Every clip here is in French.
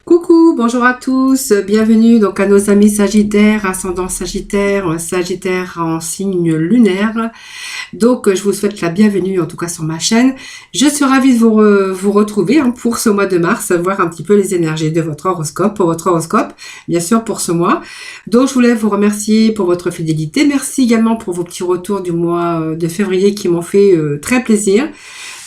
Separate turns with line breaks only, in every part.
Coucou, bonjour à tous, bienvenue donc à nos amis Sagittaires, ascendant Sagittaire, Sagittaire en signe lunaire. Donc je vous souhaite la bienvenue en tout cas sur ma chaîne. Je suis ravie de vous retrouver pour ce mois de mars, voir un petit peu les énergies de votre horoscope, pour votre horoscope, bien sûr pour ce mois. Donc je voulais vous remercier pour votre fidélité. Merci également pour vos petits retours du mois de février qui m'ont fait très plaisir.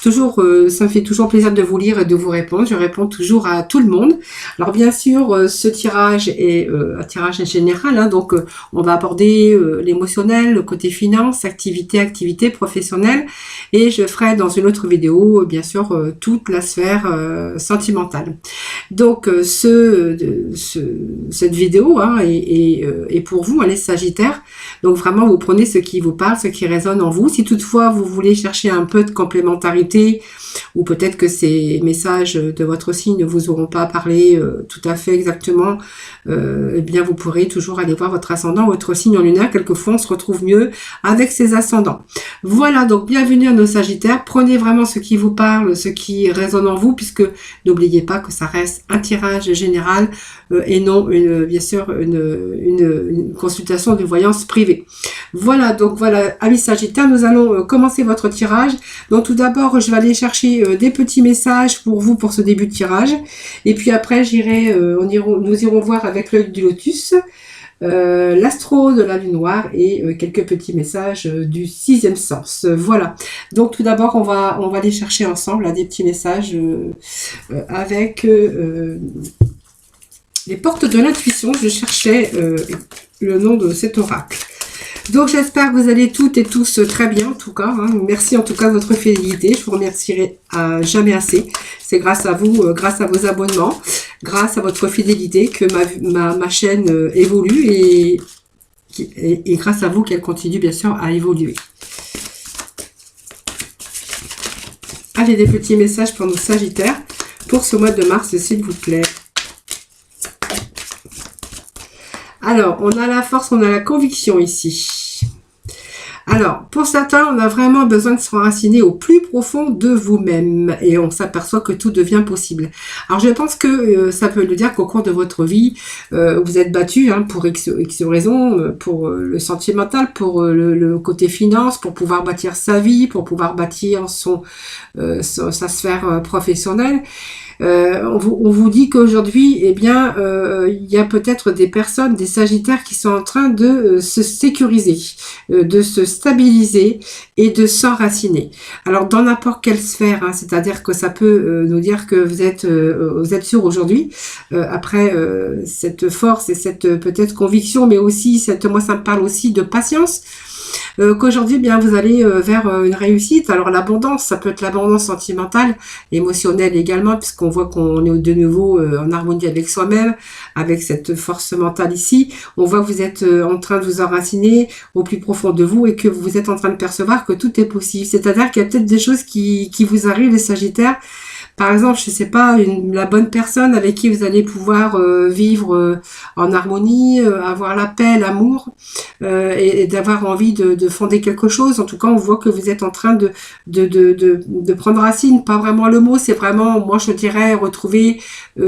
Toujours, ça me fait toujours plaisir de vous lire et de vous répondre. Je réponds toujours à tout le monde. Alors bien sûr, ce tirage est un tirage général, donc on va aborder l'émotionnel, le côté finance, activité professionnelle, et je ferai dans une autre vidéo, bien sûr, toute la sphère sentimentale. Donc cette vidéo est pour vous, les Sagittaires. Donc vraiment, vous prenez ce qui vous parle, ce qui résonne en vous. Si toutefois vous voulez chercher un peu de complémentarité, ou peut-être que ces messages de votre signe ne vous auront pas parlé tout à fait exactement, eh bien vous pourrez toujours aller voir votre ascendant, votre signe en lunaire. Quelquefois on se retrouve mieux avec ses ascendants. Voilà, donc bienvenue à nos Sagittaires. Prenez vraiment ce qui vous parle, ce qui résonne en vous, puisque n'oubliez pas que ça reste un tirage général et non bien sûr une consultation de voyance privée. Voilà, donc voilà, amis Sagittaires, nous allons commencer votre tirage. Donc tout d'abord, je vais aller chercher des petits messages pour vous pour ce début de tirage. Et puis après, nous irons voir avec l'œil du lotus, l'astro de la lune noire et quelques petits messages du sixième sens. Voilà. Donc tout d'abord, on va aller chercher ensemble des petits messages avec les portes de l'intuition. Je cherchais le nom de cet oracle. Donc j'espère que vous allez toutes et tous très bien en tout cas. Merci en tout cas de votre fidélité. Je vous remercierai jamais assez. C'est grâce à vous, grâce à vos abonnements, grâce à votre fidélité que ma chaîne évolue et grâce à vous qu'elle continue bien sûr à évoluer. Allez, des petits messages pour nos Sagittaires pour ce mois de mars, s'il vous plaît. Alors, on a la force, on a la conviction ici. Alors, pour certains, on a vraiment besoin de s'enraciner au plus profond de vous-même et on s'aperçoit que tout devient possible. Alors, je pense que ça peut le dire qu'au cours de votre vie, vous êtes battu pour X raisons, pour le sentimental, pour le côté finance, pour pouvoir bâtir sa vie, pour pouvoir bâtir sa sphère professionnelle. On vous dit qu'aujourd'hui, eh bien, il y a peut-être des personnes, des Sagittaires qui sont en train de se sécuriser, de se stabiliser et de s'enraciner. Alors, dans n'importe quelle sphère, c'est-à-dire que ça peut nous dire que vous êtes sûr aujourd'hui, après cette force et cette peut-être conviction, mais aussi moi ça me parle aussi de patience. Qu'aujourd'hui, bien, vous allez vers une réussite. Alors l'abondance, ça peut être l'abondance sentimentale, émotionnelle également, puisqu'on voit qu'on est de nouveau en harmonie avec soi-même, avec cette force mentale ici. On voit que vous êtes en train de vous enraciner au plus profond de vous et que vous êtes en train de percevoir que tout est possible. C'est-à-dire qu'il y a peut-être des choses qui vous arrivent, les Sagittaires. Par exemple, je sais pas, la bonne personne avec qui vous allez pouvoir vivre en harmonie, avoir la paix, l'amour, et d'avoir envie de fonder quelque chose. En tout cas, on voit que vous êtes en train de prendre racine. Pas vraiment le mot, c'est vraiment, moi je dirais, retrouver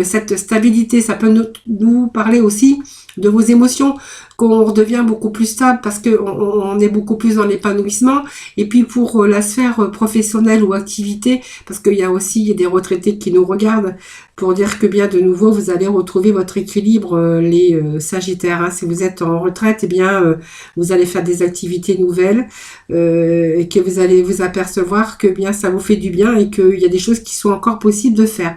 cette stabilité. Ça peut nous parler aussi de vos émotions, qu'on redevient beaucoup plus stable parce que on est beaucoup plus dans l'épanouissement. Et puis pour la sphère professionnelle ou activité, parce qu'il y a aussi des retraités qui nous regardent, pour dire que bien de nouveau vous allez retrouver votre équilibre, les Sagittaires. Si vous êtes en retraite, eh bien vous allez faire des activités nouvelles et que vous allez vous apercevoir que bien ça vous fait du bien et qu'il y a des choses qui sont encore possibles de faire.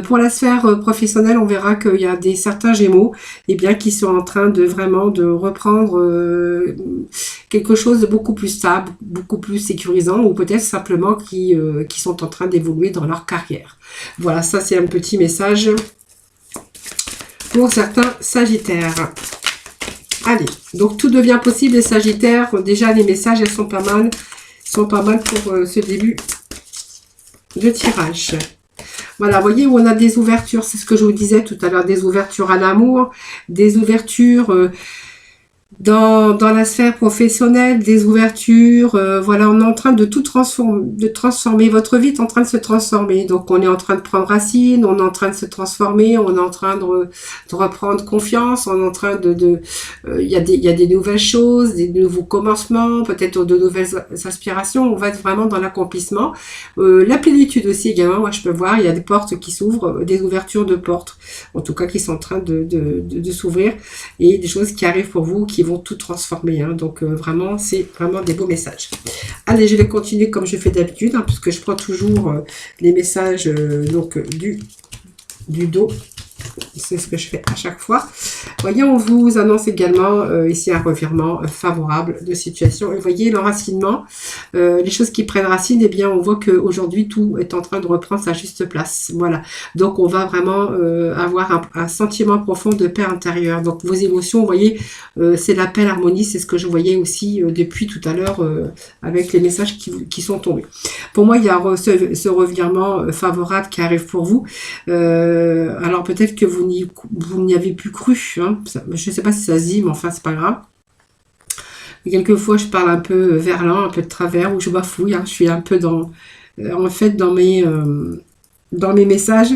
Pour la sphère professionnelle, on verra qu'il y a certains Gémeaux bien qui sont en train de vraiment de reprendre quelque chose de beaucoup plus stable, beaucoup plus sécurisant, ou peut-être simplement qui sont en train d'évoluer dans leur carrière. Voilà, ça c'est un petit message pour certains Sagittaires. Allez, donc tout devient possible les Sagittaires. Déjà les messages, elles sont pas mal pour ce début de tirage. Voilà, vous voyez où on a des ouvertures, c'est ce que je vous disais tout à l'heure, des ouvertures à l'amour, des ouvertures Dans la sphère professionnelle, des ouvertures, voilà, on est en train de tout transformer. Votre vie est en train de se transformer. Donc, on est en train de prendre racine, on est en train de se transformer, on est en train de reprendre confiance, on est en train il y a des nouvelles choses, des nouveaux commencements, peut-être de nouvelles aspirations. On va être vraiment dans l'accomplissement. La plénitude aussi également, moi je peux voir, il y a des portes qui s'ouvrent, des ouvertures de portes, en tout cas qui sont en train de s'ouvrir, et des choses qui arrivent pour vous, qui vont tout transformer. Hein. Donc vraiment, c'est vraiment des beaux messages. Allez, je vais continuer comme je fais d'habitude, hein, puisque je prends toujours les messages du dos. C'est ce que je fais à chaque fois. Voyez, on vous annonce également ici un revirement favorable de situation. Et voyez, l'enracinement, les choses qui prennent racine, eh bien, on voit qu'aujourd'hui, tout est en train de reprendre sa juste place. Voilà. Donc, on va vraiment avoir un sentiment profond de paix intérieure. Donc, vos émotions, vous voyez, c'est la paix, l'harmonie. C'est ce que je voyais aussi depuis tout à l'heure avec les messages qui sont tombés. Pour moi, il y a ce revirement favorable qui arrive pour vous. Alors, peut-être que vous n'y avez plus cru. Hein. Je ne sais pas si ça se dit, mais enfin, c'est pas grave. Et quelquefois, je parle un peu verlan, un peu de travers, ou je bafouille. Hein. Je suis un peu en fait, dans mes messages.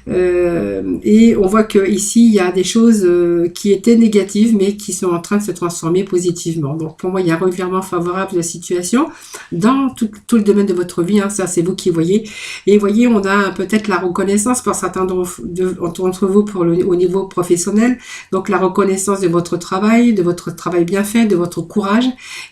Et on voit que ici il y a des choses qui étaient négatives mais qui sont en train de se transformer positivement. Donc pour moi il y a un revirement favorable de la situation dans tout le domaine de votre vie, hein, ça c'est vous qui voyez. Et voyez, on a peut-être la reconnaissance pour certains d'entre vous au niveau professionnel, donc la reconnaissance de votre travail bien fait, de votre courage.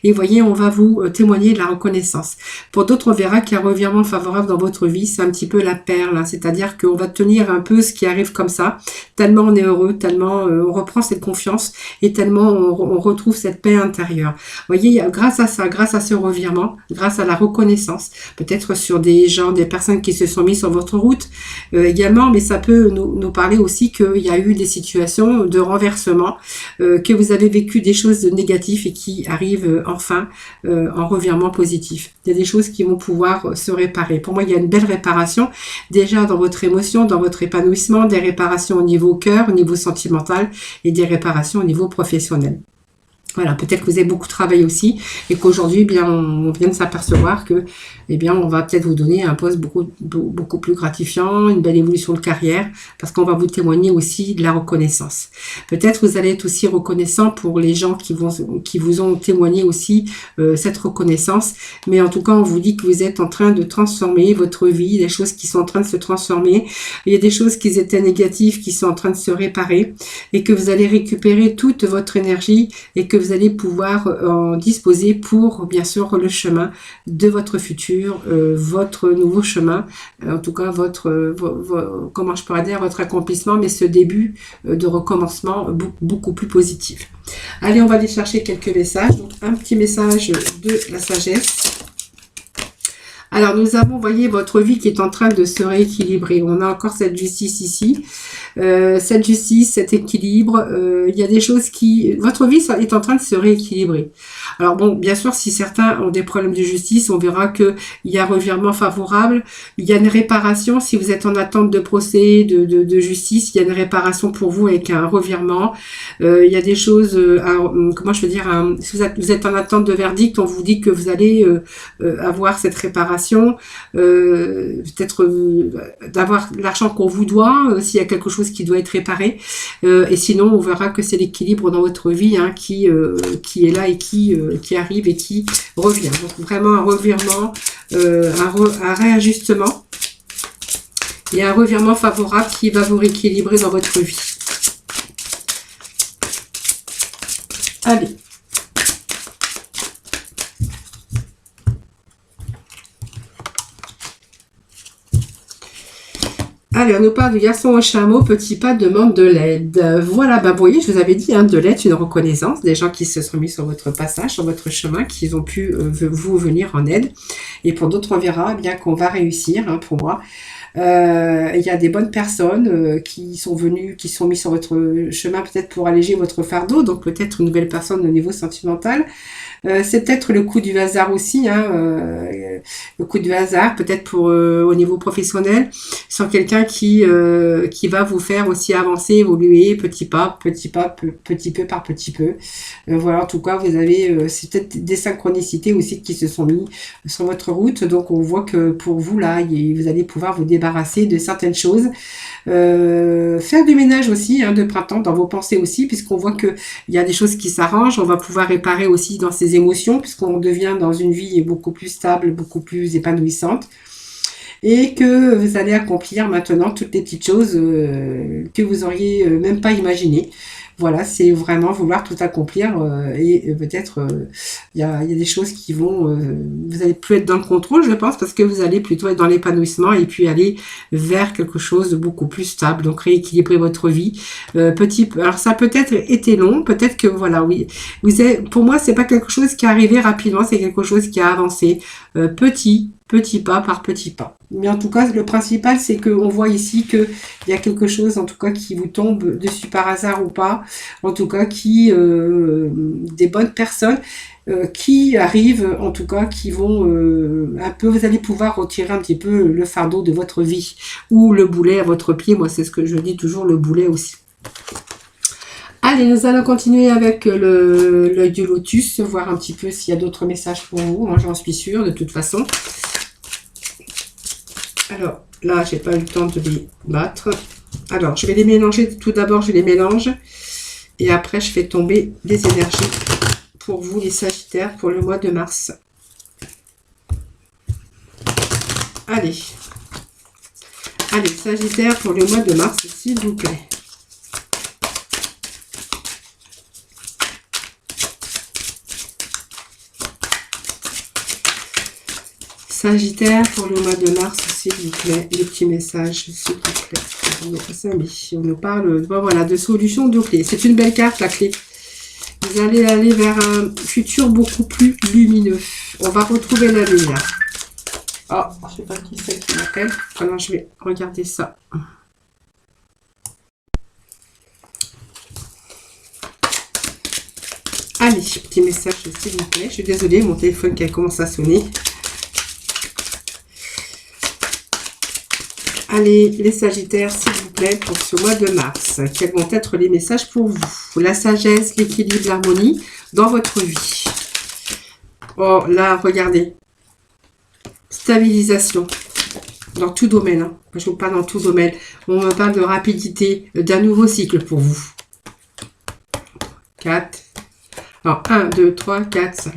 Et voyez, on va vous témoigner de la reconnaissance. Pour d'autres, on verra qu'il y a un revirement favorable dans votre vie, c'est un petit peu la perle, hein, c'est-à-dire qu'on va tenir un peu ce qui arrive comme ça, tellement on est heureux, tellement on reprend cette confiance et tellement on retrouve cette paix intérieure. Vous voyez, grâce à ça, grâce à ce revirement, grâce à la reconnaissance, peut-être sur des gens, des personnes qui se sont mis sur votre route également, mais ça peut nous parler aussi qu'il y a eu des situations de renversement, que vous avez vécu des choses négatives et qui arrivent enfin en revirement positif. Il y a des choses qui vont pouvoir se réparer. Pour moi, il y a une belle réparation déjà dans votre émotion, dans votre épanouissement, des réparations au niveau cœur, au niveau sentimental et des réparations au niveau professionnel. Voilà, peut-être que vous avez beaucoup travaillé aussi et qu'aujourd'hui, eh bien, on vient de s'apercevoir que, eh bien, on va peut-être vous donner un poste beaucoup plus gratifiant, une belle évolution de carrière, parce qu'on va vous témoigner aussi de la reconnaissance. Peut-être vous allez être aussi reconnaissant pour les gens qui vous ont témoigné aussi cette reconnaissance, mais en tout cas, on vous dit que vous êtes en train de transformer votre vie, des choses qui sont en train de se transformer. Il y a des choses qui étaient négatives qui sont en train de se réparer et que vous allez récupérer toute votre énergie et que vous allez pouvoir en disposer pour, bien sûr, le chemin de votre futur, votre nouveau chemin, en tout cas, comment je pourrais dire, votre accomplissement, mais ce début de recommencement beaucoup plus positif. Allez, on va aller chercher quelques messages. Donc, un petit message de la sagesse. Alors, nous avons, voyez, votre vie qui est en train de se rééquilibrer. On a encore cette justice ici. Cette justice, cet équilibre. Il y a des choses votre vie est en train de se rééquilibrer. Alors bon, bien sûr, si certains ont des problèmes de justice, on verra qu'il y a un revirement favorable. Il y a une réparation. Si vous êtes en attente de procès, de justice, il y a une réparation pour vous avec un revirement. Il y a des choses, comment je veux dire, si vous êtes en attente de verdict, on vous dit que vous allez avoir cette réparation, peut-être d'avoir l'argent qu'on vous doit, s'il y a quelque chose qui doit être réparé, et sinon on verra que c'est l'équilibre dans votre vie, hein, qui est là et qui arrive et qui revient. Donc vraiment un revirement, un réajustement et un revirement favorable qui va vous rééquilibrer dans votre vie. Allez. Allez, on nous parle du garçon au chameau, petit pas demande de l'aide. Voilà, vous voyez, je vous avais dit, hein, de l'aide, une reconnaissance, des gens qui se sont mis sur votre passage, sur votre chemin, qui ont pu vous venir en aide. Et pour d'autres, on verra bien qu'on va réussir, hein, pour moi. Il y a des bonnes personnes qui sont venues, qui sont mises sur votre chemin peut-être pour alléger votre fardeau, donc peut-être une nouvelle personne au niveau sentimental. C'est peut-être le coup du hasard aussi, hein, le coup du hasard, peut-être pour au niveau professionnel, sur quelqu'un qui va vous faire aussi avancer, évoluer, petit pas, petit peu par petit peu. Voilà, en tout cas, vous avez, c'est peut-être des synchronicités aussi qui se sont mis sur votre route, donc on voit que pour vous là, vous allez pouvoir vous débarrasser de certaines choses. Faire du ménage aussi, hein, de printemps dans vos pensées aussi, puisqu'on voit que il y a des choses qui s'arrangent. On va pouvoir réparer aussi dans ses émotions, puisqu'on devient dans une vie beaucoup plus stable, beaucoup plus épanouissante, et que vous allez accomplir maintenant toutes les petites choses que vous auriez même pas imaginées. Voilà, c'est vraiment vouloir tout accomplir et peut-être il y a des choses qui vont, vous allez plus être dans le contrôle, je pense, parce que vous allez plutôt être dans l'épanouissement et puis aller vers quelque chose de beaucoup plus stable, donc rééquilibrer votre vie. Alors ça a peut-être été long, peut-être que voilà, oui, pour moi c'est pas quelque chose qui est arrivé rapidement, c'est quelque chose qui a avancé petit pas par petit pas. Mais en tout cas, le principal, c'est qu'on voit ici qu'il y a quelque chose, en tout cas, qui vous tombe dessus par hasard ou pas. En tout cas, des bonnes personnes qui arrivent, en tout cas, qui vont un peu, vous allez pouvoir retirer un petit peu le fardeau de votre vie. Ou le boulet à votre pied. Moi, c'est ce que je dis toujours, le boulet aussi. Allez, nous allons continuer avec l'œil du lotus, voir un petit peu s'il y a d'autres messages pour vous. Moi, j'en suis sûre, de toute façon. Alors, là, j'ai pas eu le temps de les battre. Alors, je vais les mélanger. Tout d'abord, je les mélange. Et après, je fais tomber les énergies pour vous, les Sagittaires, pour le mois de mars. Allez. Allez, Sagittaire, pour le mois de mars, s'il vous plaît. Sagittaire, pour le mois de mars, s'il vous plaît, les petits messages, s'il vous plaît. On nous parle voilà, de solutions de clés. C'est une belle carte, la clé. Vous allez aller vers un futur beaucoup plus lumineux. On va retrouver la lumière. Oh, je ne sais pas qui c'est qui m'appelle. Alors, je vais regarder ça. Allez, petit message, s'il vous plaît. Je suis désolée, mon téléphone qui commence à sonner. Allez, les Sagittaires, s'il vous plaît, pour ce mois de mars, quels vont être les messages pour vous? La sagesse, l'équilibre, l'harmonie dans votre vie. Oh, là, regardez. Stabilisation dans tout domaine. Hein. Je vous parle dans tout domaine. On me parle de rapidité, d'un nouveau cycle pour vous. 4. Alors, 1, 2, 3, 4, 5.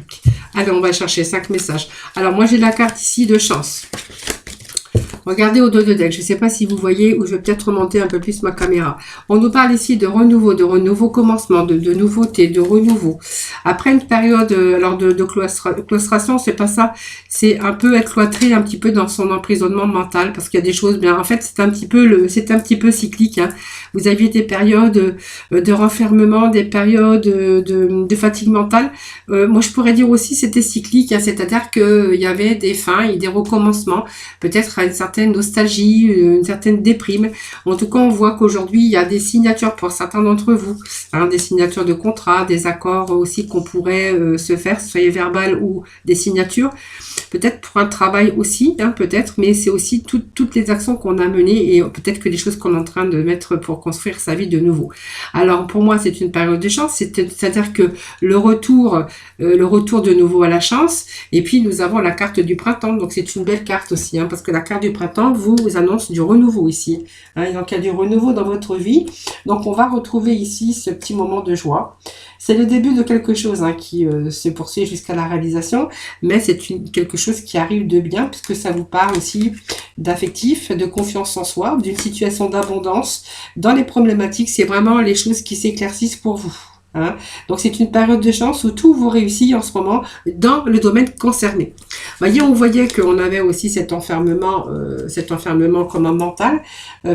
Allez, on va chercher 5 messages. Alors, moi, j'ai la carte ici de chance. Regardez au dos de deck, je ne sais pas si vous voyez, ou je vais peut-être remonter un peu plus ma caméra. On nous parle ici de renouveau commencement, de nouveauté, de renouveau. Après une période alors de claustration, c'est pas ça, c'est un peu être cloîtré un petit peu dans son emprisonnement mental, parce qu'il y a des choses bien. En fait, c'est un petit peu cyclique. Hein. Vous aviez des périodes de renfermement, des périodes de fatigue mentale. Moi, je pourrais dire aussi c'était cyclique, hein, c'est-à-dire qu'il y avait des fins et des recommencements, peut-être à une certaine nostalgie, une certaine déprime. En tout cas, on voit qu'aujourd'hui, il y a des signatures pour certains d'entre vous, hein, des signatures de contrats, des accords aussi qu'on pourrait se faire, soit verbal ou des signatures. Peut-être pour un travail aussi, hein, peut-être, mais c'est aussi toutes les actions qu'on a menées et peut-être que les choses qu'on est en train de mettre pour construire sa vie de nouveau. Alors, pour moi, c'est une période de chance, c'est-à-dire que le retour de nouveau à la chance, et puis nous avons la carte du printemps, donc c'est une belle carte aussi, hein, parce que la carte du printemps vous annonce du renouveau ici. Hein, donc il y a du renouveau dans votre vie. Donc on va retrouver ici ce petit moment de joie. C'est le début de quelque chose hein, qui se poursuit jusqu'à la réalisation, mais c'est quelque chose qui arrive de bien, puisque ça vous parle aussi d'affectif, de confiance en soi, d'une situation d'abondance. Dans les problématiques, c'est vraiment les choses qui s'éclaircissent pour vous. Hein. Donc c'est une période de chance où tout vous réussit en ce moment dans le domaine concerné. Voyez, on voyait qu'on avait aussi cet enfermement comme mental,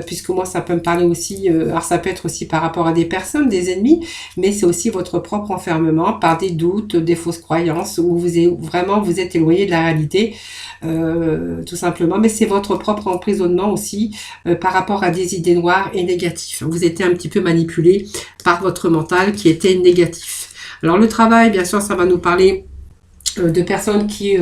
puisque moi ça peut me parler aussi, alors ça peut être aussi par rapport à des personnes, des ennemis, mais c'est aussi votre propre enfermement par des doutes, des fausses croyances, où vous êtes éloigné de la réalité, tout simplement, mais c'est votre propre emprisonnement aussi par rapport à des idées noires et négatives. Vous étiez un petit peu manipulé par votre mental qui était négatif. Alors le travail, bien sûr, ça va nous parler de personnes qui,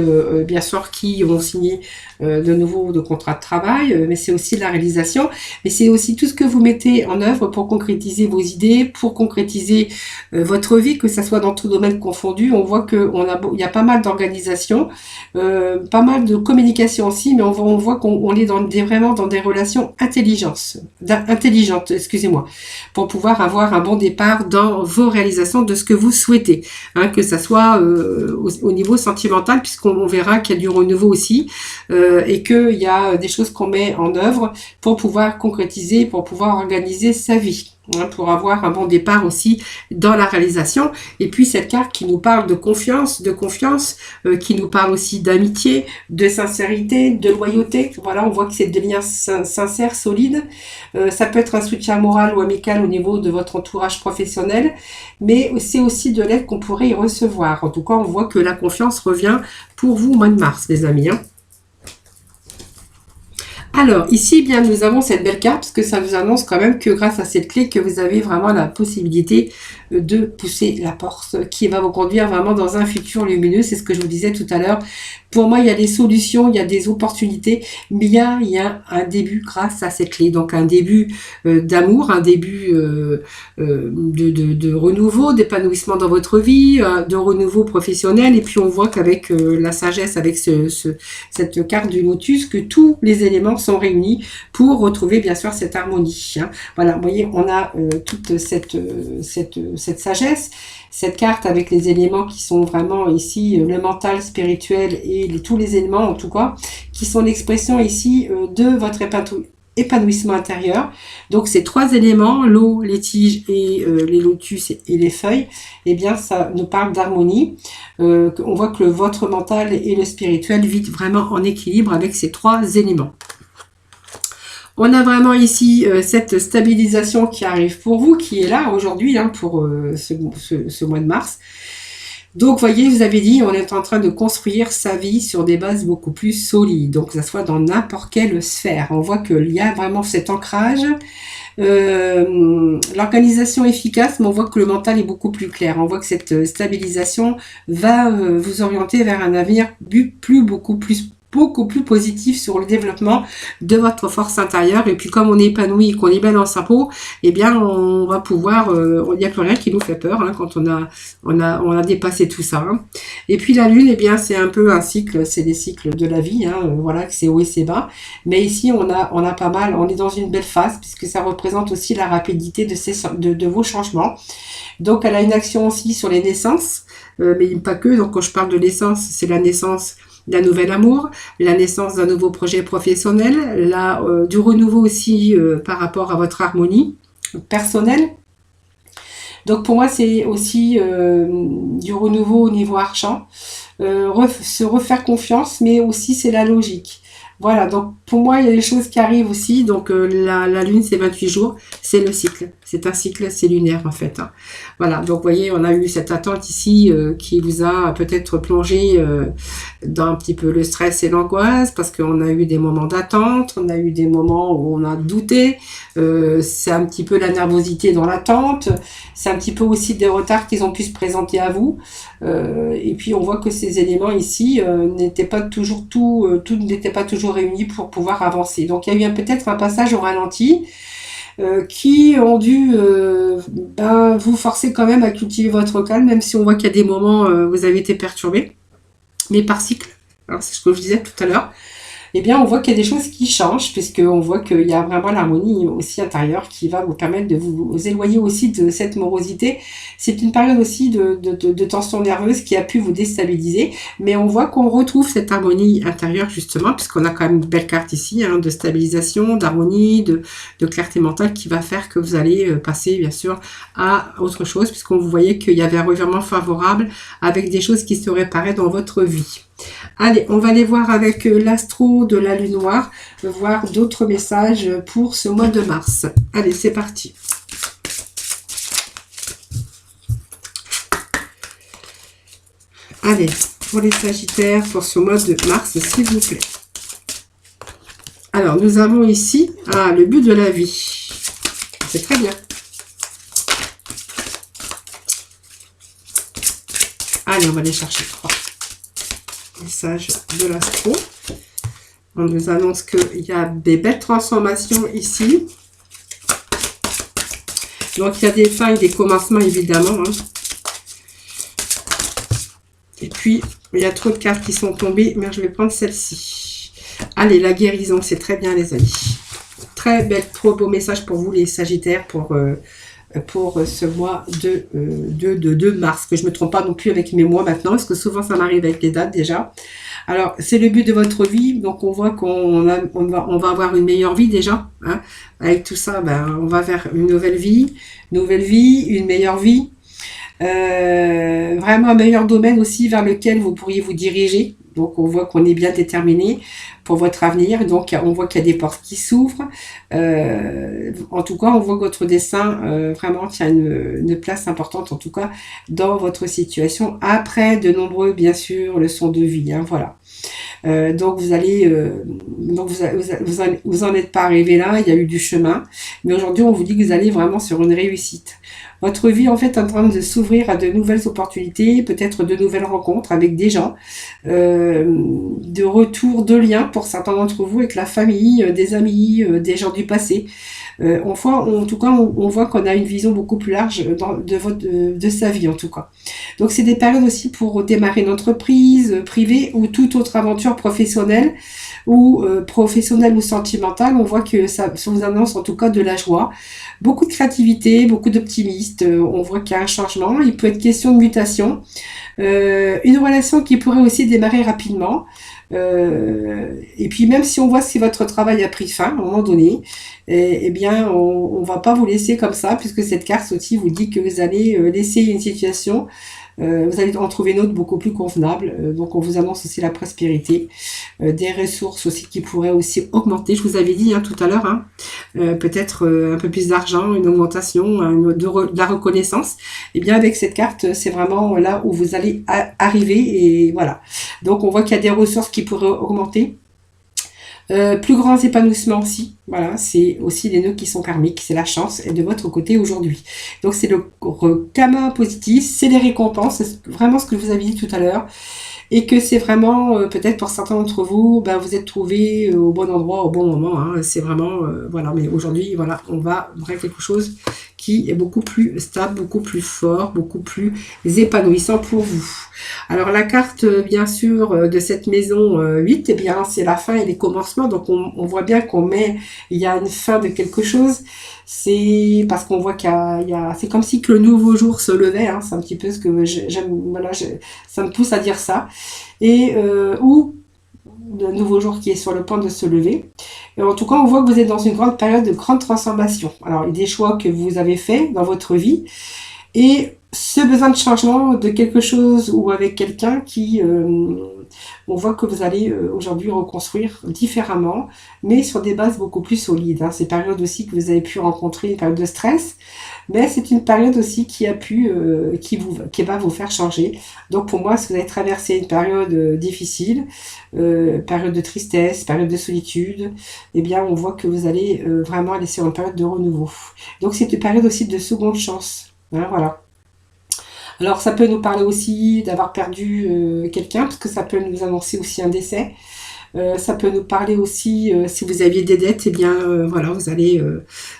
bien sûr, qui ont signé de nouveau de contrats de travail, mais c'est aussi la réalisation, mais c'est aussi tout ce que vous mettez en œuvre pour concrétiser vos idées, pour concrétiser votre vie, que ça soit dans tout domaine confondu. On voit il y a pas mal d'organisations, pas mal de communication aussi, mais on voit qu'on est vraiment dans des relations intelligentes, excusez-moi, pour pouvoir avoir un bon départ dans vos réalisations de ce que vous souhaitez, hein, que ça soit au niveau sentimental, puisqu'on verra qu'il y a du renouveau aussi, et qu'il y a des choses qu'on met en œuvre pour pouvoir concrétiser, pour pouvoir organiser sa vie, hein, pour avoir un bon départ aussi dans la réalisation. Et puis cette carte qui nous parle de confiance, qui nous parle aussi d'amitié, de sincérité, de loyauté. Voilà, on voit que c'est des liens sincères, solides. Ça peut être un soutien moral ou amical au niveau de votre entourage professionnel, mais c'est aussi de l'aide qu'on pourrait y recevoir. En tout cas, on voit que la confiance revient pour vous au mois de mars, les amis, hein. Alors, ici, eh bien, nous avons cette belle carte, parce que ça nous annonce quand même que grâce à cette clé, que vous avez vraiment la possibilité de pousser la porte, qui va vous conduire vraiment dans un futur lumineux. C'est ce que je vous disais tout à l'heure. Pour moi, il y a des solutions, il y a des opportunités, mais il y a un début grâce à cette clé. Donc, un début d'amour, un début de renouveau, d'épanouissement dans votre vie, de renouveau professionnel. Et puis, on voit qu'avec la sagesse, avec cette carte du lotus, que tous les éléments sont réunis pour retrouver bien sûr cette harmonie, hein. Voilà, vous voyez, on a toute cette sagesse, cette carte avec les éléments qui sont vraiment ici, le mental, spirituel et tous les éléments en tout cas, qui sont l'expression ici de votre épanouissement intérieur. Donc ces trois éléments, l'eau, les tiges et les lotus et les feuilles, eh bien ça nous parle d'harmonie. On voit que votre mental et le spirituel vivent vraiment en équilibre avec ces trois éléments. On a vraiment ici cette stabilisation qui arrive pour vous, qui est là aujourd'hui, hein, pour ce mois de mars. Donc, voyez, vous avez dit, on est en train de construire sa vie sur des bases beaucoup plus solides. Donc, que ça soit dans n'importe quelle sphère. On voit qu'il y a vraiment cet ancrage. L'organisation efficace, mais on voit que le mental est beaucoup plus clair. On voit que cette stabilisation va vous orienter vers un avenir beaucoup plus positif sur le développement de votre force intérieure. Et puis comme on est épanoui et qu'on est bien dans sa peau, eh bien on va pouvoir, il n'y a plus rien qui nous fait peur, hein, quand on a dépassé tout ça, hein. Et puis la lune, eh bien c'est un peu un cycle, c'est des cycles de la vie, hein, voilà, que c'est haut et c'est bas. Mais ici on a pas mal, on est dans une belle phase puisque ça représente aussi la rapidité de vos changements. Donc elle a une action aussi sur les naissances, mais pas que. Donc quand je parle de naissance, c'est la naissance d'un nouvel amour, la naissance d'un nouveau projet professionnel, du renouveau aussi par rapport à votre harmonie personnelle. Donc pour moi c'est aussi du renouveau au niveau argent, se refaire confiance, mais aussi c'est la logique. Voilà, donc pour moi, il y a des choses qui arrivent aussi. Donc la lune, c'est 28 jours, c'est le cycle. C'est un cycle, c'est lunaire en fait, hein. Voilà, donc vous voyez, on a eu cette attente ici qui vous a peut-être plongé dans un petit peu le stress et l'angoisse, parce qu'on a eu des moments d'attente, on a eu des moments où on a douté, c'est un petit peu la nervosité dans l'attente, c'est un petit peu aussi des retards qu'ils ont pu se présenter à vous. Et puis on voit que ces éléments ici n'étaient pas toujours tout n'était pas toujours réuni pour pouvoir avancer. Donc il y a eu peut-être un passage au ralenti qui ont dû vous forcer quand même à cultiver votre calme, même si on voit qu'il y a des moments où vous avez été perturbé, mais par cycle. Alors c'est ce que je disais tout à l'heure. eh bien, on voit qu'il y a des choses qui changent, puisqu'on voit qu'il y a vraiment l'harmonie aussi intérieure qui va vous permettre de vous éloigner aussi de cette morosité. C'est une période aussi de tension nerveuse qui a pu vous déstabiliser, mais on voit qu'on retrouve cette harmonie intérieure justement, puisqu'on a quand même une belle carte ici, hein, de stabilisation, d'harmonie, de clarté mentale qui va faire que vous allez passer bien sûr à autre chose, puisqu'on vous voyait qu'il y avait un revirement favorable avec des choses qui se réparaient dans votre vie. Allez, on va aller voir avec l'astro de la lune noire, voir d'autres messages pour ce mois de mars. Allez, c'est parti. Allez, pour les sagittaires, pour ce mois de mars, s'il vous plaît. Alors, nous avons ici le but de la vie. C'est très bien. Allez, on va aller chercher 3 messages de l'astro. On nous annonce qu'il y a des belles transformations ici. Donc, il y a des fins et des commencements, évidemment. Hein. Et puis, il y a trop de cartes qui sont tombées, mais je vais prendre celle-ci. Allez, la guérison, c'est très bien, les amis. Très belle, trop beau message pour vous, les sagittaires, pour ce mois de mars. Que je ne me trompe pas non plus avec mes mois maintenant, parce que souvent, ça m'arrive avec les dates déjà. Alors, c'est le but de votre vie. Donc, on voit qu'on va avoir une meilleure vie déjà. Hein. Avec tout ça, ben, on va vers une nouvelle vie, une meilleure vie. Vraiment un meilleur domaine aussi vers lequel vous pourriez vous diriger. Donc, on voit qu'on est bien déterminé pour votre avenir. Donc, on voit qu'il y a des portes qui s'ouvrent. En tout cas, on voit que votre destin vraiment tient une place importante, en tout cas, dans votre situation. Après de nombreux, bien sûr, leçons de vie. Hein, voilà. Donc, vous allez... vous en êtes pas arrivé là. Il y a eu du chemin. Mais aujourd'hui, on vous dit que vous allez vraiment sur une réussite. Votre vie, en fait, est en train de s'ouvrir à de nouvelles opportunités, peut-être de nouvelles rencontres avec des gens, de retour de liens pour certains d'entre vous avec la famille, des amis, des gens du passé. En tout cas, on voit qu'on a une vision beaucoup plus large de sa vie, en tout cas. Donc, c'est des périodes aussi pour démarrer une entreprise privée ou toute autre aventure professionnelle ou sentimentale. On voit que ça vous annonce en tout cas de la joie. Beaucoup de créativité, beaucoup d'optimisme. On voit qu'il y a un changement. Il peut être question de mutation. Une relation qui pourrait aussi démarrer rapidement. Et puis même si on voit si votre travail a pris fin à un moment donné, eh bien on va pas vous laisser comme ça, puisque cette carte aussi vous dit que vous allez laisser une situation, vous allez en trouver une autre beaucoup plus convenable. Donc on vous annonce aussi la prospérité, des ressources aussi qui pourraient aussi augmenter. Je vous avais dit tout à l'heure, peut-être un peu plus d'argent, une augmentation, de la reconnaissance. Et bien avec cette carte, c'est vraiment là où vous allez arriver, et voilà. Donc on voit qu'il y a des ressources qui pourraient augmenter. Plus grands épanouissements aussi, voilà, c'est aussi les nœuds qui sont karmiques, c'est la chance est de votre côté aujourd'hui. Donc c'est le karma positif, c'est les récompenses, c'est vraiment ce que je vous avais dit tout à l'heure, et que c'est vraiment, peut-être pour certains d'entre vous, vous êtes trouvés au bon endroit, au bon moment, hein, c'est vraiment, voilà, mais aujourd'hui, voilà, on va vers quelque chose qui est beaucoup plus stable, beaucoup plus fort, beaucoup plus épanouissant pour vous. Alors la carte, bien sûr, de cette maison 8, eh bien c'est la fin et les commencements. Donc on voit bien il y a une fin de quelque chose. C'est parce qu'on voit c'est comme si que le nouveau jour se levait. Hein, c'est un petit peu ce que j'aime. Voilà, ça me pousse à dire ça. Et ou le nouveau jour qui est sur le point de se lever. Et en tout cas, on voit que vous êtes dans une grande période de grande transformation. Alors, il y a des choix que vous avez faits dans votre vie, et ce besoin de changement de quelque chose ou avec quelqu'un qui, on voit que vous allez aujourd'hui reconstruire différemment, mais sur des bases beaucoup plus solides. Hein. C'est une période aussi que vous avez pu rencontrer, une période de stress, mais c'est une période aussi qui va vous faire changer. Donc pour moi, si vous avez traversé une période difficile, période de tristesse, période de solitude, eh bien on voit que vous allez vraiment aller sur une période de renouveau. Donc c'est une période aussi de seconde chance. Hein, voilà. Alors ça peut nous parler aussi d'avoir perdu quelqu'un, parce que ça peut nous annoncer aussi un décès. Ça peut nous parler aussi, si vous aviez des dettes, eh bien voilà, vous allez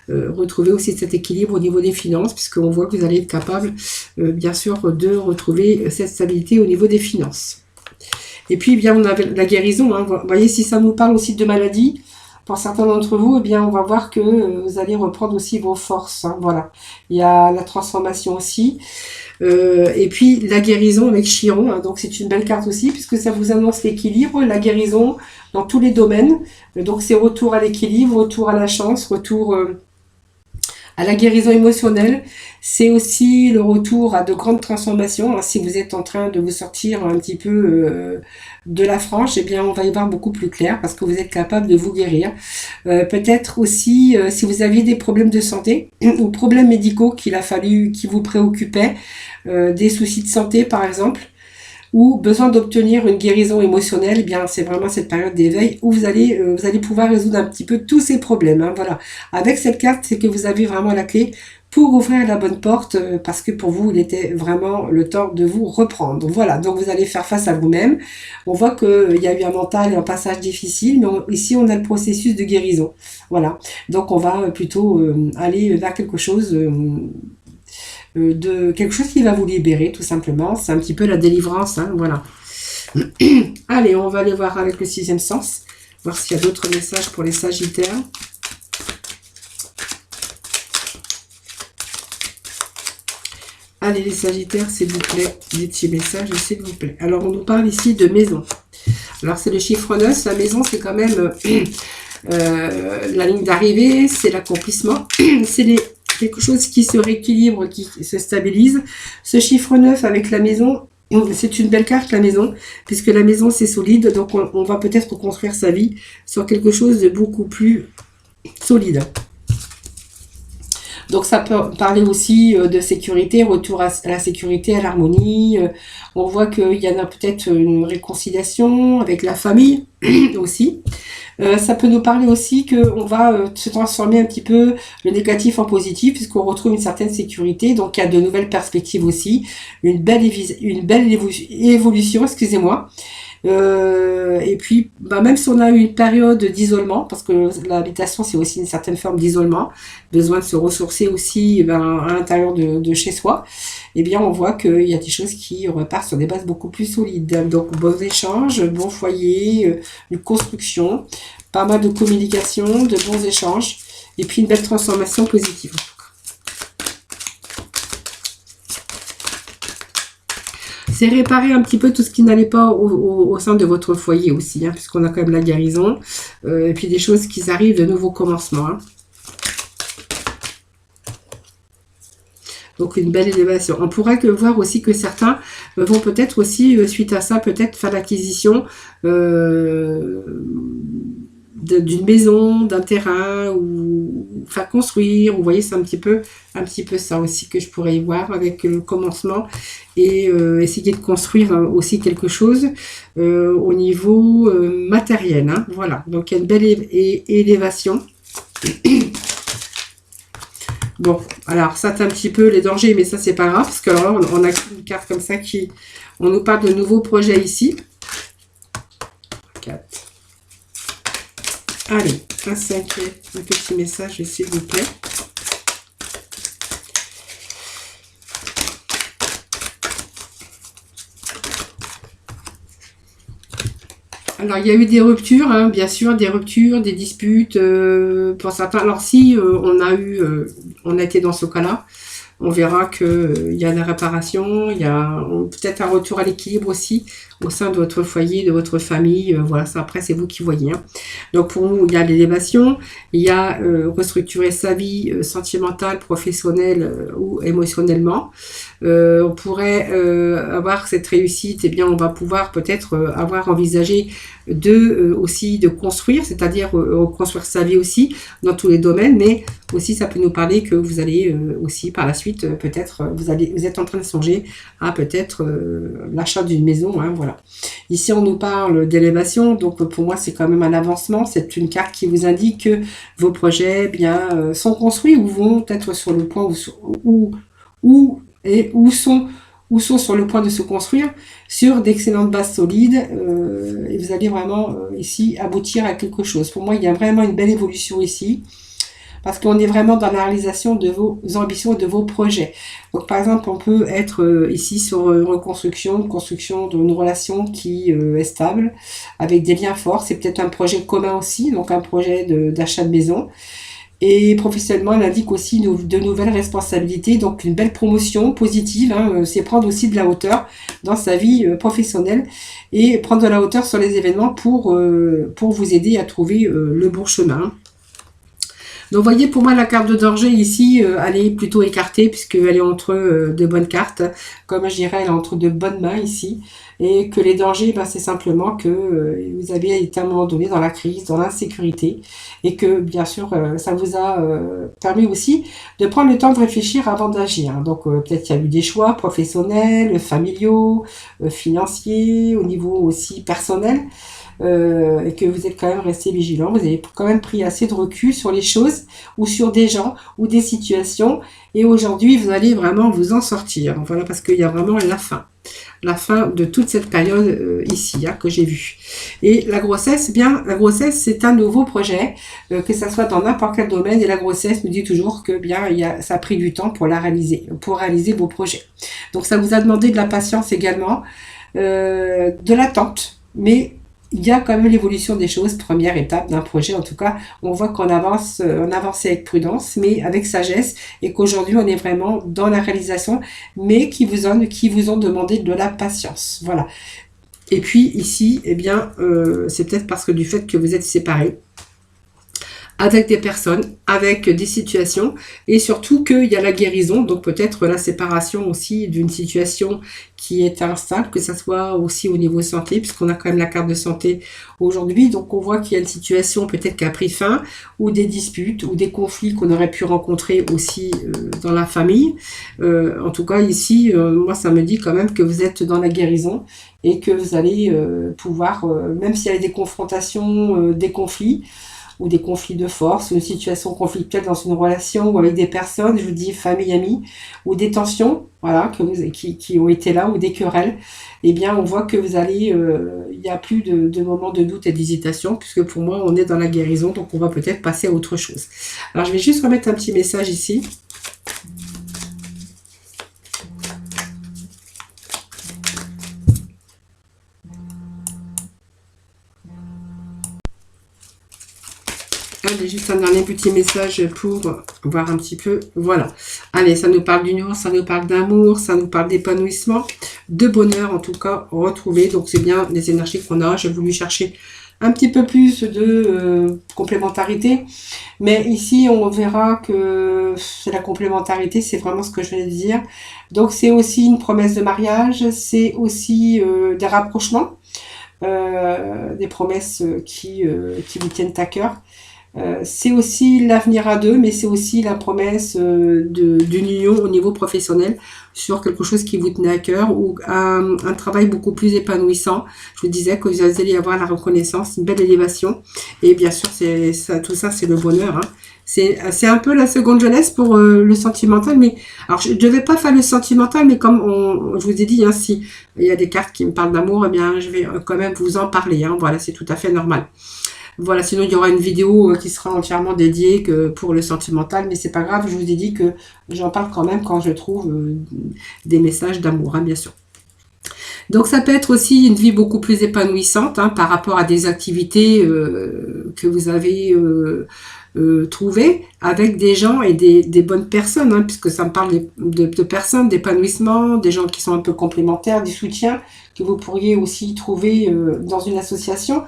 retrouver aussi cet équilibre au niveau des finances, puisqu'on voit que vous allez être capable, bien sûr, de retrouver cette stabilité au niveau des finances. Et puis, eh bien, on a la guérison. Hein. Vous voyez, si ça nous parle aussi de maladie, pour certains d'entre vous, eh bien, on va voir que vous allez reprendre aussi vos forces. Hein. Voilà. Il y a la transformation aussi. Et puis, la guérison avec Chiron. Hein. Donc, c'est une belle carte aussi, puisque ça vous annonce l'équilibre, la guérison dans tous les domaines. Donc, c'est retour à l'équilibre, retour à la chance, retour à la guérison émotionnelle. C'est aussi le retour à de grandes transformations. Hein. Si vous êtes en train de vous sortir un petit peu de la frange, eh bien, on va y voir beaucoup plus clair parce que vous êtes capable de vous guérir. Peut-être aussi, si vous aviez des problèmes de santé ou problèmes médicaux qui vous préoccupaient, des soucis de santé par exemple, ou besoin d'obtenir une guérison émotionnelle, eh bien c'est vraiment cette période d'éveil où vous allez pouvoir résoudre un petit peu tous ces problèmes. Hein, voilà. Avec cette carte, c'est que vous avez vraiment la clé pour ouvrir la bonne porte, parce que pour vous, il était vraiment le temps de vous reprendre. Voilà, donc vous allez faire face à vous-même. On voit qu'il y a eu un mental et un passage difficile, mais ici on a le processus de guérison. Voilà, donc on va plutôt aller vers quelque chose... de quelque chose qui va vous libérer tout simplement, c'est un petit peu la délivrance, hein, voilà. Allez, on va aller voir avec le sixième sens, voir s'il y a d'autres messages pour les Sagittaires. Allez les Sagittaires, s'il vous plaît, des petits messages, s'il vous plaît. Alors on nous parle ici de maison. Alors c'est le chiffre 9, la maison c'est quand même la ligne d'arrivée, c'est l'accomplissement, c'est quelque chose qui se rééquilibre, qui se stabilise. Ce chiffre 9 avec la maison, c'est une belle carte la maison, puisque la maison c'est solide, donc on va peut-être construire sa vie sur quelque chose de beaucoup plus solide. Donc ça peut parler aussi de sécurité, retour à la sécurité, à l'harmonie. On voit qu'il y en a peut-être une réconciliation avec la famille aussi. Ça peut nous parler aussi qu'on va se transformer un petit peu le négatif en positif, puisqu'on retrouve une certaine sécurité. Donc il y a de nouvelles perspectives aussi, une belle évolution, excusez-moi. Et puis, même si on a eu une période d'isolement, parce que l'habitation c'est aussi une certaine forme d'isolement, besoin de se ressourcer aussi à l'intérieur de chez soi, eh bien on voit qu'il y a des choses qui repartent sur des bases beaucoup plus solides. Donc bons échanges, bon foyer, une construction, pas mal de communication, de bons échanges, et puis une belle transformation positive. C'est réparer un petit peu tout ce qui n'allait pas au sein de votre foyer aussi, hein, puisqu'on a quand même la guérison, et puis des choses qui arrivent, de nouveaux commencements. Hein. Donc une belle élévation. On pourrait voir aussi que certains vont peut-être aussi, suite à ça, peut-être faire l'acquisition d'une maison, d'un terrain, ou faire construire. Vous voyez, c'est un petit peu ça aussi que je pourrais y voir avec le commencement, et essayer de construire aussi quelque chose au niveau matériel. Hein, voilà, donc il y a une belle élévation. Bon, alors ça c'est un petit peu les dangers, mais ça c'est pas grave, parce que alors là on a une carte comme ça on nous parle de nouveaux projets ici. 4. Allez, un cinquième, un petit message s'il vous plaît. Alors, il y a eu des ruptures, hein, bien sûr, des ruptures, des disputes pour certains. Alors, si on a été dans ce cas-là, on verra qu'il y a des réparations, il y a peut-être un retour à l'équilibre aussi au sein de votre foyer, de votre famille. Voilà, ça après, c'est vous qui voyez. Hein. Donc, pour nous, il y a l'élévation, il y a restructurer sa vie sentimentale, professionnelle ou émotionnellement. On pourrait avoir cette réussite, et bien on va pouvoir peut-être avoir envisagé aussi de construire, c'est-à-dire construire sa vie aussi dans tous les domaines, mais aussi ça peut nous parler que vous allez aussi par la suite peut-être vous êtes en train de songer à peut-être l'achat d'une maison. Hein, voilà. Ici on nous parle d'élévation, donc pour moi c'est quand même un avancement. C'est une carte qui vous indique que vos projets bien sont construits ou vont être sur le point ou sont sur le point de se construire sur d'excellentes bases solides, et vous allez vraiment ici aboutir à quelque chose. Pour moi, il y a vraiment une belle évolution ici. parce qu'on est vraiment dans la réalisation de vos ambitions et de vos projets. Donc par exemple, on peut être ici sur une construction d'une relation qui est stable, avec des liens forts. C'est peut-être un projet commun aussi, donc un projet d'achat de maison. Et professionnellement, elle indique aussi de nouvelles responsabilités, donc une belle promotion positive, hein, c'est prendre aussi de la hauteur dans sa vie professionnelle et prendre de la hauteur sur les événements pour vous aider à trouver le bon chemin. Donc, vous voyez, pour moi, la carte de danger ici, elle est plutôt écartée puisqu'elle est entre de bonnes cartes. Comme je dirais, elle est entre de bonnes mains ici. Et que les dangers, c'est simplement que vous avez été à un moment donné dans la crise, dans l'insécurité. Et que, bien sûr, ça vous a permis aussi de prendre le temps de réfléchir avant d'agir. Donc, peut-être qu'il y a eu des choix professionnels, familiaux, financiers, au niveau aussi personnel. Et que vous êtes quand même resté vigilant, vous avez quand même pris assez de recul sur les choses ou sur des gens ou des situations et aujourd'hui vous allez vraiment vous en sortir. Voilà, parce qu'il y a vraiment la fin de toute cette période ici que j'ai vue. Et la grossesse, la grossesse c'est un nouveau projet, que ça soit dans n'importe quel domaine et la grossesse nous dit toujours que ça a pris du temps pour pour réaliser vos projets. Donc ça vous a demandé de la patience également, de l'attente, mais il y a quand même l'évolution des choses, première étape d'un projet. En tout cas, on voit qu'on avance avec prudence, mais avec sagesse, et qu'aujourd'hui, on est vraiment dans la réalisation, mais qui vous ont demandé de la patience. Voilà. Et puis ici, c'est peut-être parce que du fait que vous êtes séparés, avec des personnes, avec des situations, et surtout qu'il y a la guérison, donc peut-être la séparation aussi d'une situation qui est instable, que ça soit aussi au niveau santé, puisqu'on a quand même la carte de santé aujourd'hui, donc on voit qu'il y a une situation peut-être qui a pris fin, ou des disputes, ou des conflits qu'on aurait pu rencontrer aussi dans la famille. En tout cas ici, moi ça me dit quand même que vous êtes dans la guérison, et que vous allez pouvoir, même s'il y a des confrontations, des conflits, ou des conflits de force, ou une situation conflictuelle dans une relation ou avec des personnes, je vous dis famille, amis, ou des tensions, voilà, qui ont été là, ou des querelles, on voit que vous allez, il n'y a plus de moments de doute et d'hésitation, puisque pour moi, on est dans la guérison, donc on va peut-être passer à autre chose. Alors, je vais juste remettre un petit message ici. Allez, juste un dernier petit message pour voir un petit peu. Voilà. Allez, ça nous parle d'union, ça nous parle d'amour, ça nous parle d'épanouissement, de bonheur en tout cas retrouvé. Donc c'est bien les énergies qu'on a. J'ai voulu chercher un petit peu plus de complémentarité. Mais ici, on verra que la complémentarité, c'est vraiment ce que je viens de dire. Donc c'est aussi une promesse de mariage, c'est aussi des rapprochements, des promesses qui vous tiennent à cœur. C'est aussi l'avenir à deux, mais c'est aussi la promesse d'une union au niveau professionnel sur quelque chose qui vous tenait à cœur ou un travail beaucoup plus épanouissant. Je vous disais que vous allez avoir la reconnaissance, une belle élévation et bien sûr tout ça c'est le bonheur. Hein. C'est un peu la seconde jeunesse pour le sentimental, mais alors je ne devais pas faire le sentimental, mais comme je vous ai dit, hein, si il y a des cartes qui me parlent d'amour, je vais quand même vous en parler. Hein. Voilà, c'est tout à fait normal. Voilà, sinon il y aura une vidéo qui sera entièrement dédiée pour le sentimental, mais c'est pas grave, je vous ai dit que j'en parle quand même quand je trouve des messages d'amour, hein, bien sûr. Donc ça peut être aussi une vie beaucoup plus épanouissante par rapport à des activités que vous avez trouvées avec des gens et des bonnes personnes, puisque ça me parle de personnes, d'épanouissement, des gens qui sont un peu complémentaires, du soutien que vous pourriez aussi trouver dans une association.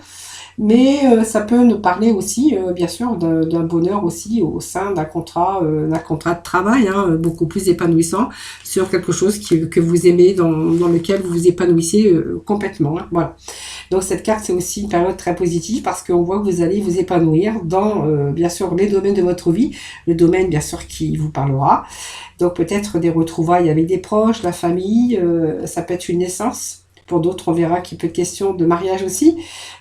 Mais ça peut nous parler aussi, bien sûr, d'un bonheur aussi au sein d'un contrat de travail, beaucoup plus épanouissant sur quelque chose que vous aimez, dans lequel vous vous épanouissez complètement. Hein, voilà. Donc cette carte, c'est aussi une période très positive parce qu'on voit que vous allez vous épanouir dans, bien sûr, les domaines de votre vie, le domaine, bien sûr, qui vous parlera. Donc peut-être des retrouvailles avec des proches, la famille, ça peut être une naissance. Pour d'autres, on verra qu'il peut être question de mariage aussi.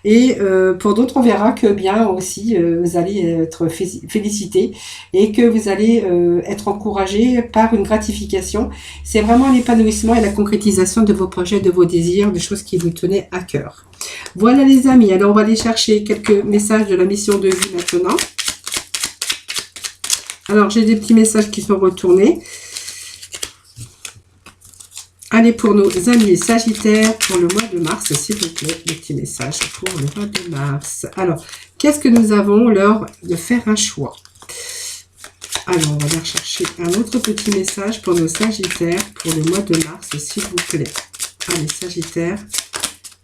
Et pour d'autres, on verra que bien aussi, vous allez être félicité et que vous allez être encouragé par une gratification. C'est vraiment l'épanouissement et la concrétisation de vos projets, de vos désirs, des choses qui vous tenaient à cœur. Voilà les amis, alors on va aller chercher quelques messages de la mission de vie maintenant. Alors, j'ai des petits messages qui sont retournés. Allez, pour nos amis Sagittaires, pour le mois de mars, s'il vous plaît, des petits messages pour le mois de mars. Alors, qu'est-ce que nous avons? L'heure de faire un choix. Alors, on va aller rechercher un autre petit message pour nos Sagittaires pour le mois de mars, s'il vous plaît. Allez, Sagittaire,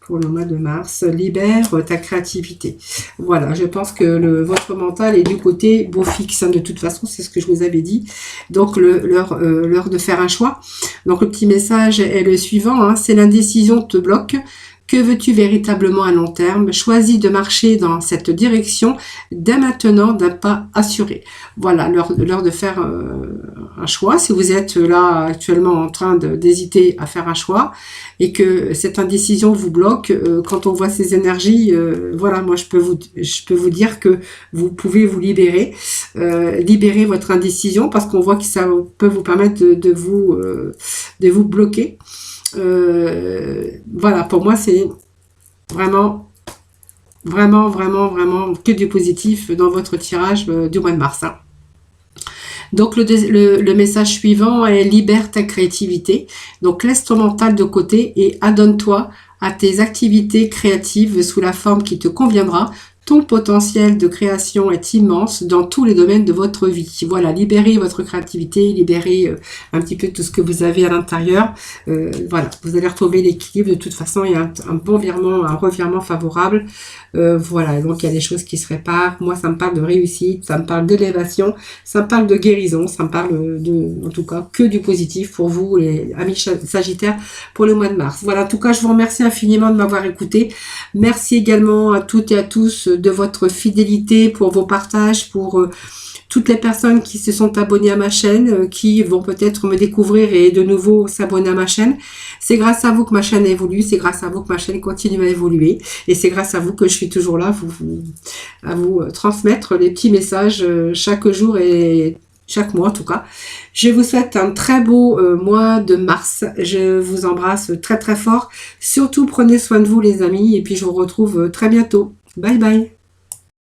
pour le mois de mars, libère ta créativité. Voilà, je pense que votre mental est du côté beau fixe, hein, de toute façon, c'est ce que je vous avais dit. Donc, l'heure de faire un choix. Donc, le petit message est le suivant, hein, c'est l'indécision te bloque. Que veux-tu véritablement à long terme? Choisis de marcher dans cette direction dès maintenant d'un pas assuré. Voilà, l'heure de faire un choix. Si vous êtes là actuellement en train d'hésiter à faire un choix et que cette indécision vous bloque, quand on voit ces énergies, voilà, moi je peux vous dire que vous pouvez vous libérer, libérer votre indécision parce qu'on voit que ça peut vous permettre de vous bloquer. Voilà, pour moi c'est vraiment que du positif dans votre tirage du mois de mars, hein. Donc le message suivant est libère ta créativité. Donc laisse ton mental de côté et adonne-toi à tes activités créatives sous la forme qui te conviendra. Ton potentiel de création est immense dans tous les domaines de votre vie. Voilà, libérez votre créativité, libérez un petit peu tout ce que vous avez à l'intérieur. Voilà, vous allez retrouver l'équilibre. De toute façon, il y a un bon virement, un revirement favorable. Voilà, donc il y a des choses qui se réparent. Moi, ça me parle de réussite, ça me parle d'élévation, ça me parle de guérison, ça me parle en tout cas, que du positif pour vous, les amis Sagittaires, pour le mois de mars. Voilà, en tout cas, je vous remercie infiniment de m'avoir écouté. Merci également à toutes et à tous de votre fidélité, pour vos partages, pour toutes les personnes qui se sont abonnées à ma chaîne, qui vont peut-être me découvrir et de nouveau s'abonner à ma chaîne. C'est grâce à vous que ma chaîne évolue, c'est grâce à vous que ma chaîne continue à évoluer et c'est grâce à vous que je suis toujours là à vous transmettre les petits messages chaque jour et chaque mois en tout cas. Je vous souhaite un très beau mois de mars. Je vous embrasse très très fort. Surtout prenez soin de vous les amis et puis je vous retrouve très bientôt. Bye bye.